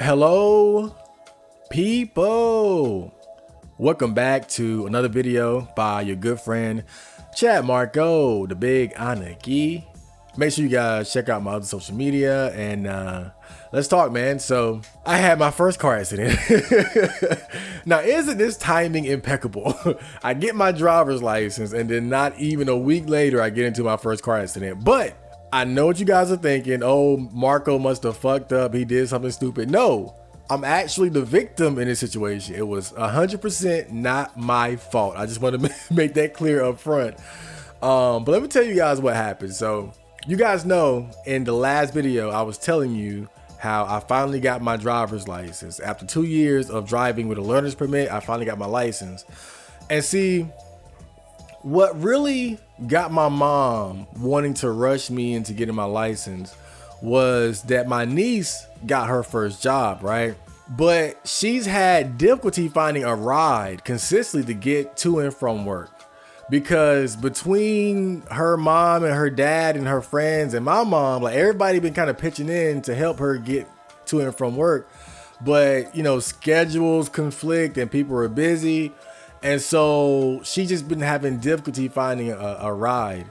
Hello, people. Welcome back to another video by your good friend, Chad Marco, the big Anaki. Make sure you guys check out my other social media and let's talk, man. So I had my first car accident. Now, isn't this timing impeccable? I get my driver's license and then not even a week later, I get into my first car accident. But I know what you guys are thinking. Oh, Marco must have fucked up. He did something stupid. No, I'm actually the victim in this situation. It was 100% not my fault. I just want to make that clear up front. But let me tell you guys what happened. So you guys know in the last video, I was telling you how I finally got my driver's license. After 2 years of driving with a learner's permit, I finally got my license. And see, what really got my mom wanting to rush me into getting my license was that my niece got her first job, right? But she's had difficulty finding a ride consistently to get to and from work. Because between her mom and her dad and her friends and my mom, like everybody been kind of pitching in to help her get to and from work. But, you know, schedules conflict and people are busy. And so she just been having difficulty finding a ride.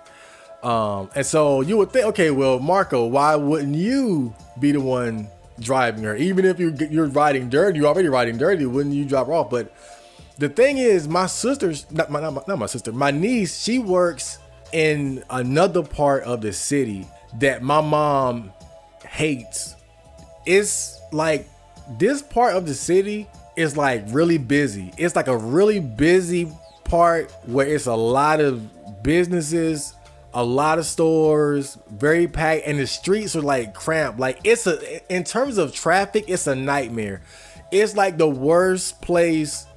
And so you would think, okay, well, Marco, why wouldn't you be the one driving her? Even if you're riding dirty, you're already riding dirty, wouldn't you drop her off? But the thing is, my sister's, not my sister, my niece, she works in another part of the city that my mom hates. It's like this part of the city is like really busy. It's like a really busy part where it's a lot of businesses, a lot of stores, very packed, and the streets are like cramped. Like in terms of traffic, it's a nightmare. It's like the worst place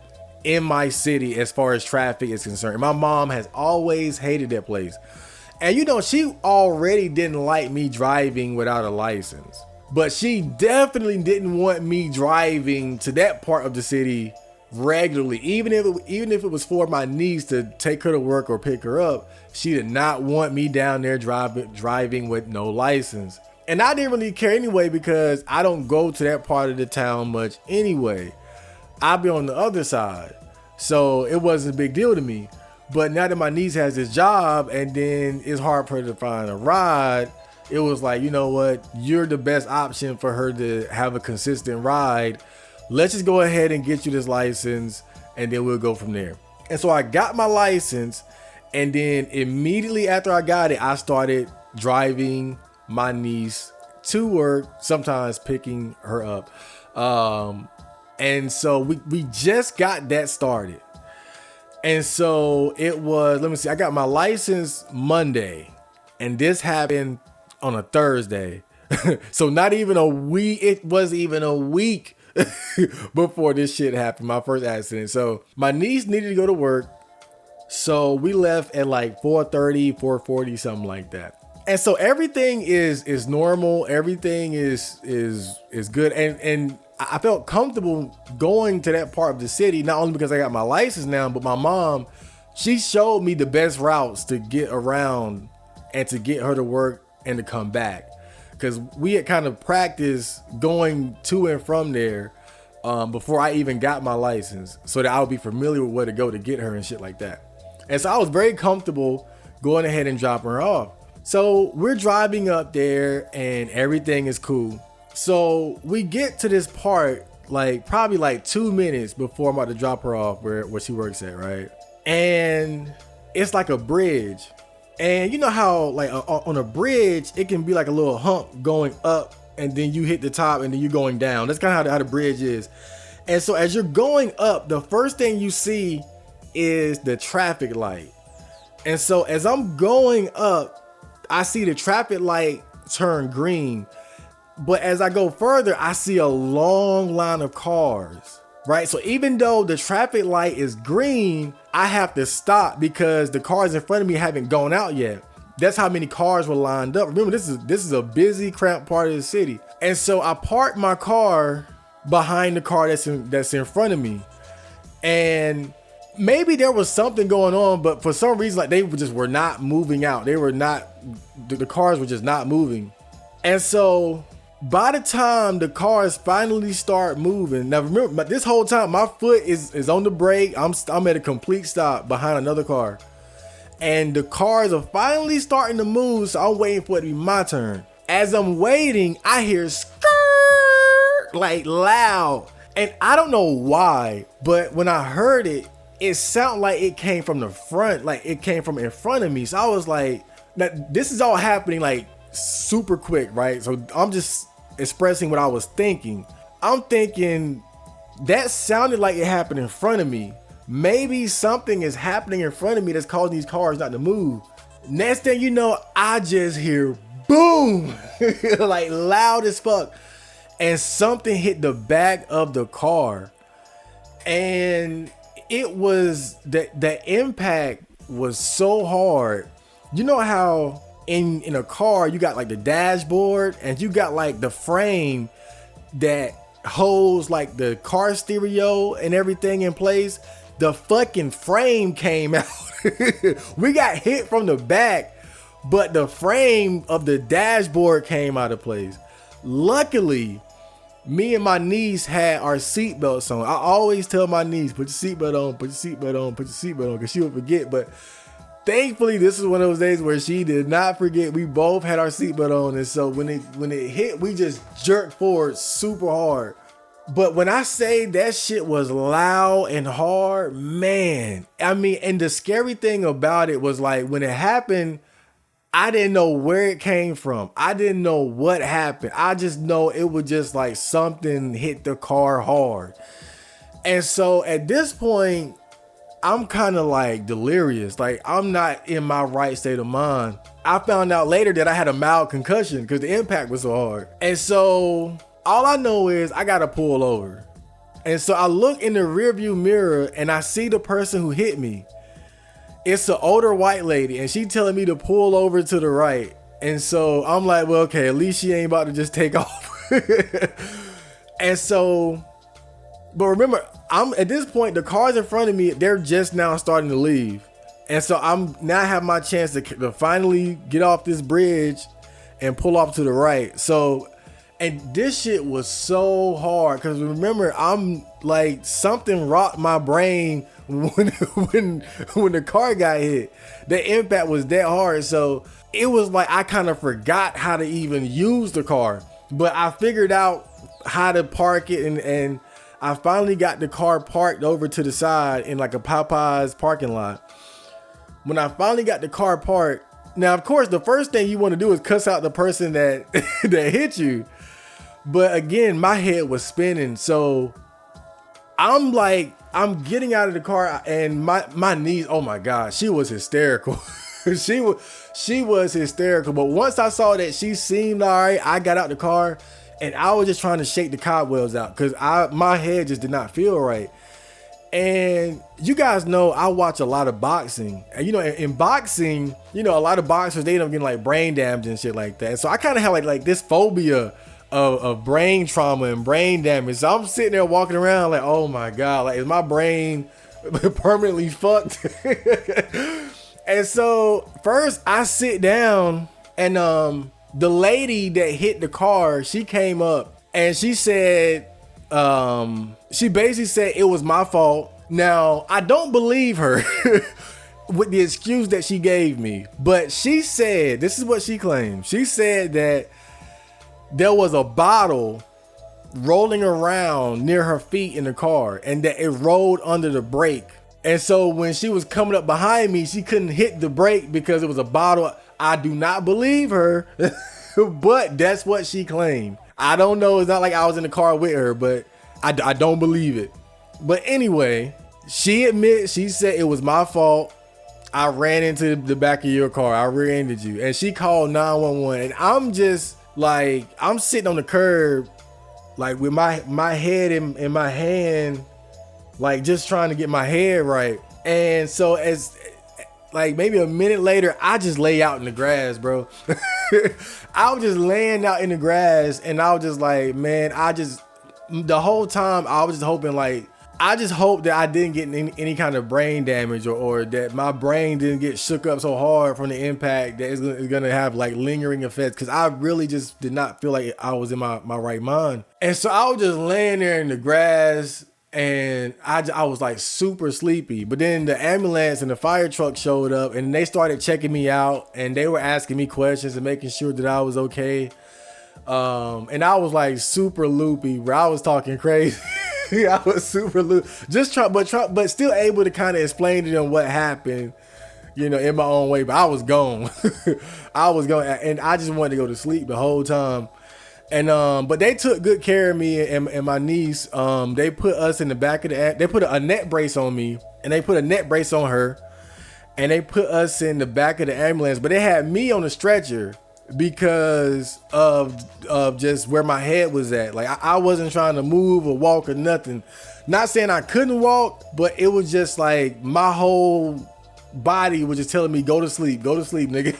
in my city as far as traffic is concerned. My mom has always hated that place. And you know, she already didn't like me driving without a license. But she definitely didn't want me driving to that part of the city regularly. Even if it was for my niece to take her to work or pick her up, she did not want me down there driving with no license. And I didn't really care anyway because I don't go to that part of the town much anyway. I'll be on the other side. So it wasn't a big deal to me. But now that my niece has this job and then it's hard for her to find a ride, it was like, you know what? You're the best option for her to have a consistent ride. Let's just go ahead and get you this license and then we'll go from there. And so I got my license, and then immediately after I got it, I started driving my niece to work, sometimes picking her up. And so we just got that started. And so it was, let me see, I got my license Monday, and this happened on a Thursday. So not even a week, it wasn't even a week before this shit happened, my first accident. So my niece needed to go to work. So we left at like 4:30, 4:40, something like that. And so everything is normal. Everything is good. And I felt comfortable going to that part of the city, not only because I got my license now, but my mom, she showed me the best routes to get around and to get her to work and to come back. Because we had kind of practiced going to and from there before I even got my license, so that I would be familiar with where to go to get her and shit like that. And so I was very comfortable going ahead and dropping her off. So we're driving up there and everything is cool. So we get to this part like probably like 2 minutes before I'm about to drop her off where she works at, right? And it's like a bridge. And you know how like on a bridge, it can be like a little hump going up and then you hit the top and then you're going down. That's kind of how the bridge is. And so as you're going up, the first thing you see is the traffic light. And so as I'm going up, I see the traffic light turn green. But as I go further, I see a long line of cars, right? So even though the traffic light is green, I have to stop because the cars in front of me haven't gone out yet. That's how many cars were lined up. Remember, this is a busy, cramped part of the city. And so I parked my car behind the car that's in front of me. And maybe there was something going on, but for some reason, like they were not moving out. The cars were just not moving. And so By the time the cars finally start moving, now remember, but this whole time my foot is on the brake. I'm at a complete stop behind another car, and the cars are finally starting to move. So I'm waiting for it to be my turn. As I'm waiting, I hear skirt like loud, and I don't know why, but when I heard it, it sounded like it came from the front, like it came from in front of me. So I was like, that this is all happening like super quick, right? So I'm just expressing what I was thinking. I'm thinking that sounded like it happened in front of me. Maybe something is happening in front of me that's causing these cars not to move. Next thing you know, I just hear boom, like loud as fuck. And something hit the back of the car. And it was the impact was so hard. You know how in a car you got like the dashboard and you got like the frame that holds like the car stereo and everything in place? The fucking frame came out. We got hit from the back, but the frame of the dashboard came out of place. Luckily, me and my niece had our seatbelts on. I always tell my niece, put your seatbelt on, put your seatbelt on, put your seatbelt on, because she would forget. But thankfully, this is one of those days where she did not forget. We both had our seatbelt on, and so when it hit, we just jerked forward super hard. But when I say that shit was loud and hard, man, I mean, and the scary thing about it was like when it happened, I didn't know where it came from. I didn't know what happened. I just know it was just like something hit the car hard. And so at this point, I'm kind of like delirious. Like I'm not in my right state of mind. I found out later that I had a mild concussion because the impact was so hard. And so all I know is I got to pull over. And so I look in the rearview mirror and I see the person who hit me. It's an older white lady and she telling me to pull over to the right. And so I'm like, well, okay, at least she ain't about to just take off. And so, but remember, I'm at this point, the cars in front of me, they're just now starting to leave. And so I'm now have my chance to finally get off this bridge and pull off to the right. So, and this shit was so hard because remember, I'm like, something rocked my brain when the car got hit. The impact was that hard. So it was like I kind of forgot how to even use the car, but I figured out how to park it, and I finally got the car parked over to the side in like a Popeyes parking lot. When I finally got the car parked, now of course the first thing you want to do is cuss out the person that that hit you. But again, my head was spinning. So I'm getting out of the car and my niece, oh my God, she was hysterical. she was hysterical. But once I saw that she seemed all right, I got out the car and I was just trying to shake the cobwebs out because my head just did not feel right. And you guys know I watch a lot of boxing, and you know, in boxing, you know, a lot of boxers, they end up getting like brain damage and shit like that. So I kind of have like this phobia of brain trauma and brain damage. So I'm sitting there walking around like, oh my God, like is my brain permanently fucked? And so first I sit down and the lady that hit the car, she came up and she said, she basically said it was my fault. Now I don't believe her with the excuse that she gave me, but she said, this is what she claimed. She said that there was a bottle rolling around near her feet in the car and that it rolled under the brake. And so when she was coming up behind me, she couldn't hit the brake because it was a bottle. I do not believe her, but that's what she claimed. I don't know. It's not like I was in the car with her, but I don't believe it. But anyway, she admits, she said it was my fault. I ran into the back of your car. I rear-ended you. And she called 911. And I'm just like, I'm sitting on the curb, like with my head in my hand, like just trying to get my head right. And so as like maybe a minute later, I just lay out in the grass, bro. I was just laying out in the grass and I was just like, man, the whole time I was just hoping like I just hope that I didn't get any kind of brain damage, or that my brain didn't get shook up so hard from the impact that it's gonna have like lingering effects. Cause I really just did not feel like I was in my right mind. And so I was just laying there in the grass, and I was like super sleepy. But then the ambulance and the fire truck showed up, and they started checking me out, and they were asking me questions and making sure that I was okay. And I was like super loopy, bro. I was talking crazy. I was super loopy, but still able to kind of explain to them what happened, in my own way. But I was gone. I was gone, and I just wanted to go to sleep the whole time. And but they took good care of me and my niece. They put us in the back of they put a neck brace on me, and they put a neck brace on her, and they put us in the back of the ambulance. But they had me on the stretcher because of just where my head was at. Like I wasn't trying to move or walk or nothing. Not saying I couldn't walk, but it was just like my whole body was just telling me, go to sleep, nigga.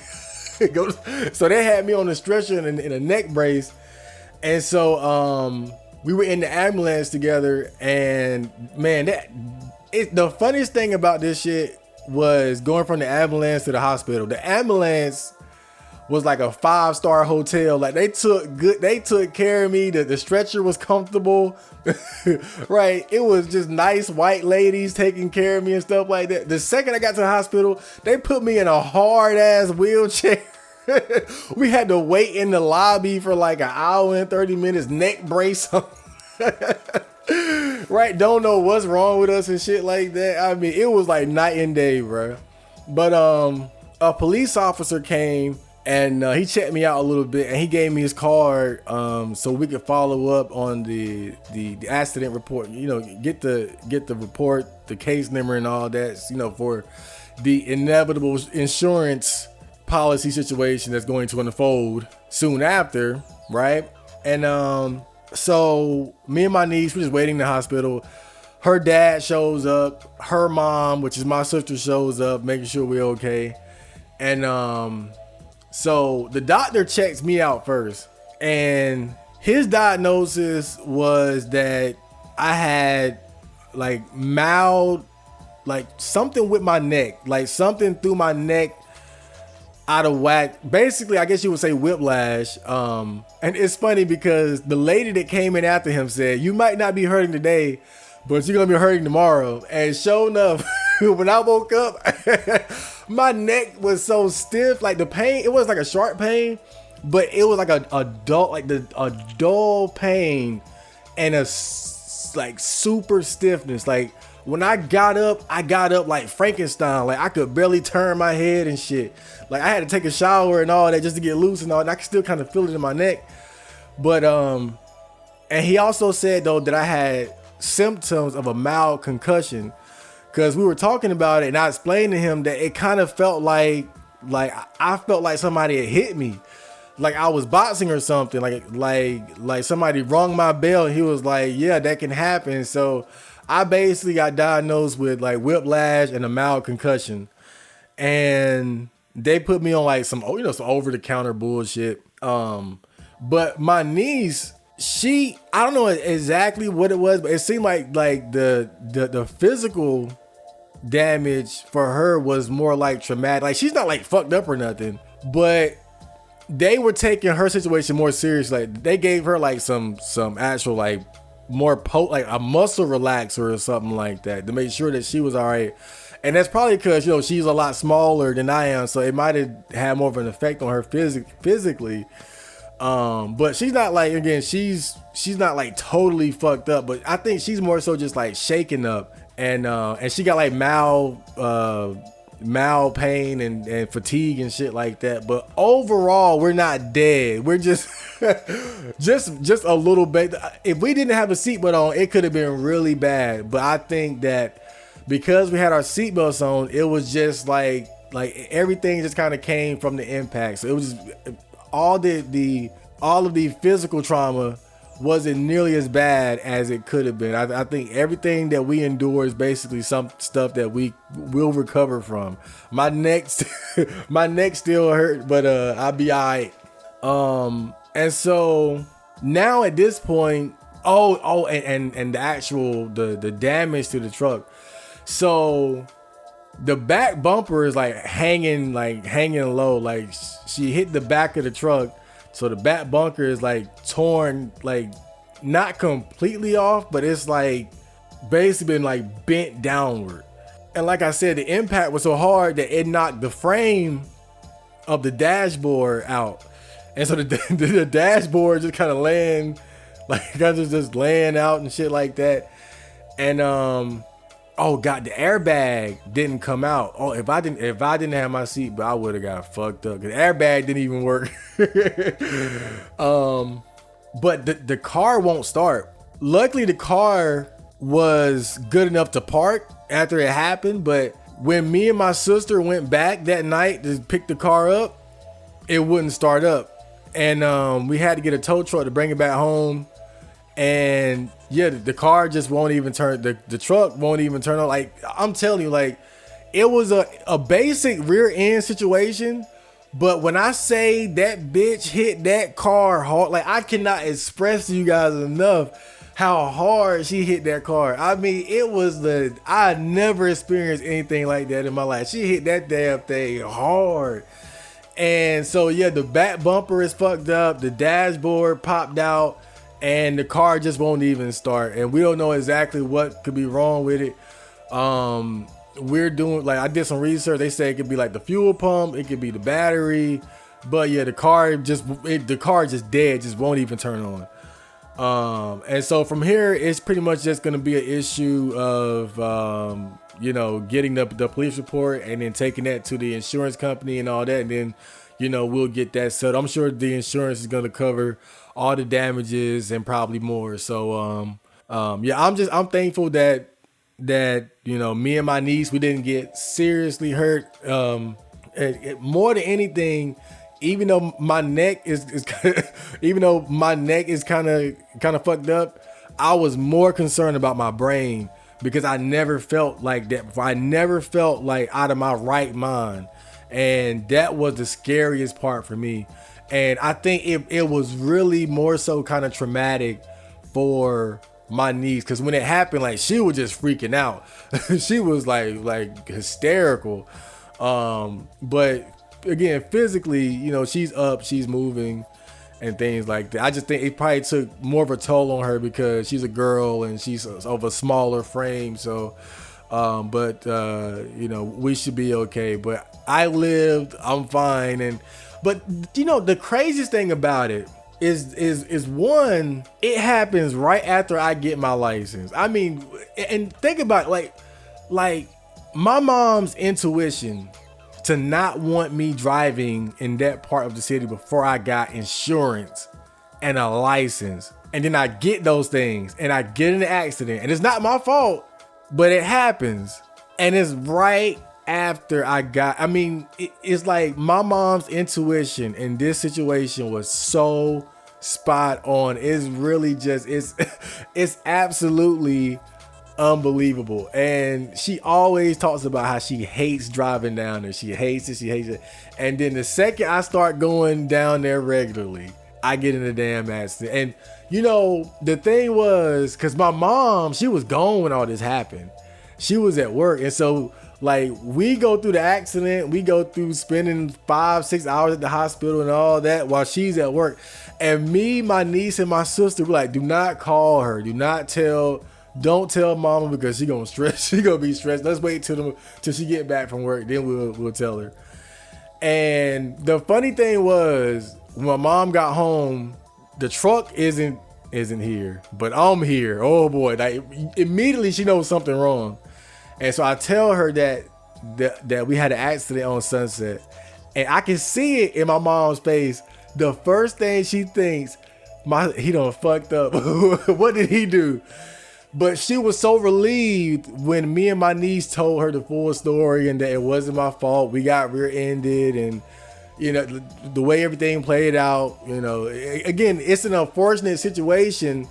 So they had me on the stretcher in a neck brace. And so we were in the ambulance together, and man, the funniest thing about this shit was going from the ambulance to the hospital. The ambulance was like a 5-star hotel. Like they took care of me. The stretcher was comfortable. Right. It was just nice white ladies taking care of me and stuff like that. The second I got to the hospital, they put me in a hard ass wheelchair. We had to wait in the lobby for like an hour and 30 minutes, neck brace on. Right. Don't know what's wrong with us and shit like that. I mean, it was like night and day, bro. But a police officer came, and he checked me out a little bit, and he gave me his card so we could follow up on the accident report. Get the report, the case number, and all that. For the inevitable insurance policy situation that's going to unfold soon after, right? And so me and my niece, we're just waiting in the hospital. Her dad shows up. Her mom, which is my sister, shows up, making sure we're okay. And so the doctor checks me out first, and his diagnosis was that I had like mild, like something with my neck, like something through my neck out of whack. Basically, I guess you would say whiplash. And it's funny because the lady that came in after him said, "You might not be hurting today, but you're gonna be hurting tomorrow." And sure enough, when I woke up, my neck was so stiff. Like the pain, it was like a sharp pain, but it was like a dull pain and like super stiffness. Like when I got up like Frankenstein. Like I could barely turn my head and shit. Like I had to take a shower and all that just to get loose and all. And I could still kind of feel it in my neck. But and he also said though that I had symptoms of a mild concussion, because we were talking about it, and I explained to him that it kind of felt like I felt like somebody had hit me, like I was boxing or something, like somebody rung my bell. And he was like, "Yeah, that can happen." So I basically got diagnosed with like whiplash and a mild concussion, and they put me on like some some over the counter bullshit. But my niece, I don't know exactly what it was, but it seemed like the physical damage for her was more like traumatic. Like she's not like fucked up or nothing, but they were taking her situation more seriously. Like they gave her like some actual like more like a muscle relaxer or something like that to make sure that she was all right. And that's probably because she's a lot smaller than I am, so it might have had more of an effect on her physically. But she's not like, again, she's not like totally fucked up, but I think she's more so just like shaken up, and she got like mild pain and fatigue and shit like that. But overall, we're not dead. We're just just a little bit. If we didn't have a seatbelt on, it could have been really bad. But I think that because we had our seatbelts on, it was just like everything just kind of came from the impact. So it was just, all of the physical trauma wasn't nearly as bad as it could have been. I think everything that we endure is basically some stuff that we will recover from. My neck still hurt, but I'll be all right. And so now at this point, And the actual the damage to the truck. So the back bumper is like hanging low. Like she hit the back of the truck, so the back bumper is like torn, like not completely off, but it's like basically been like bent downward. And like I said, the impact was so hard that it knocked the frame of the dashboard out. And so the dashboard just kind of laying, like just laying out and shit like that. And oh god, the airbag didn't come out. Oh, if I didn't have my seat, but I would have got fucked up. The airbag didn't even work. But the car won't start. Luckily, the car was good enough to park after it happened, but when me and my sister went back that night to pick the car up, it wouldn't start up. And we had to get a tow truck to bring it back home. And yeah, the car just won't even turn, the truck won't even turn on. Like, I'm telling you, like, it was a basic rear end situation. But when I say that bitch hit that car hard, like, I cannot express to you guys enough how hard she hit that car. I mean, it was I never experienced anything like that in my life. She hit that damn thing hard. And so, yeah, the back bumper is fucked up. The dashboard popped out and the car just won't even start. And we don't know exactly what could be wrong with it. We're doing, like, I did some research. They say it could be like the fuel pump. It could be the battery. But yeah, the car just dead, just won't even turn on. And so from here, it's pretty much just going to be an issue of, you know, getting the police report and then taking that to the insurance company and all that. And then, you know, we'll get that set. I'm sure the insurance is going to cover all the damages and probably more. So, yeah, I'm thankful that, you know, me and my niece, we didn't get seriously hurt. More than anything, even though my neck is even though my neck is kind of fucked up, I was more concerned about my brain because I never felt like that before. I never felt like out of my right mind, and that was the scariest part for me. And I think it was really more so kind of traumatic for my niece, because when it happened, like, she was just freaking out. She was like hysterical. But again, physically, you know, she's up, she's moving and things like that. I just think it probably took more of a toll on her because she's a girl and she's of a smaller frame. So, you know, we should be okay. But I lived, I'm fine. But you know, the craziest thing about it is one, it happens right after I get my license. I mean, and think about it, like my mom's intuition to not want me driving in that part of the city before I got insurance and a license. And then I get those things and I get in an accident and it's not my fault, but it happens. And it's right after it's like my mom's intuition in this situation was so spot on. It's really just, it's absolutely unbelievable. And she always talks about how she hates driving down there. She hates it. And then the second I start going down there regularly, I get in a damn accident. And you know, the thing was, because my mom, she was gone when all this happened. She was at work. And so, like, we go through the accident, we go through spending 5-6 hours at the hospital and all that while she's at work. And me, my niece, and my sister were like, do not call her. Don't tell mama because she gonna stress. She gonna be stressed. Let's wait till she get back from work. Then we'll tell her. And the funny thing was, when my mom got home, the truck isn't here, but I'm here. Oh boy! Like, immediately she knows something wrong. And so I tell her that we had an accident on Sunset, and I can see it in my mom's face. The first thing she thinks, he done fucked up. What did he do? But she was so relieved when me and my niece told her the full story and that it wasn't my fault. We got rear-ended, and you know, the way everything played out, you know, again, it's an unfortunate situation,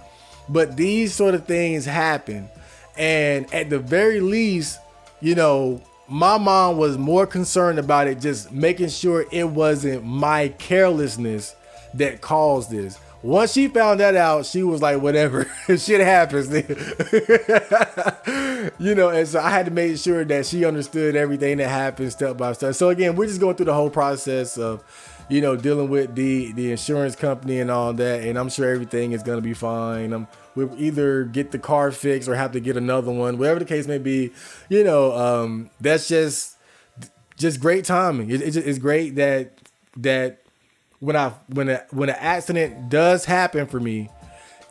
but these sort of things happen. And at the very least, you know, my mom was more concerned about it, just making sure it wasn't my carelessness that caused this. Once she found that out, she was like, whatever, shit happens. You know, and so I had to make sure that she understood everything that happened step by step. So again, we're just going through the whole process of, you know, dealing with the insurance company and all that. And I'm sure everything is going to be fine. We'll either get the car fixed or have to get another one, whatever the case may be. You know, that's just great timing. It's great that when an accident does happen for me,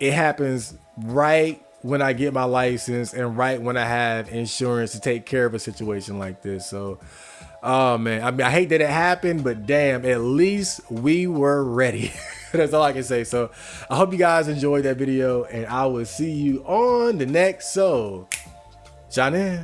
it happens right when I get my license and right when I have insurance to take care of a situation like this. So, oh man, I mean, I hate that it happened, but damn, at least we were ready. That's all I can say. So I hope you guys enjoyed that video, and I will see you on the next. So, Johnny.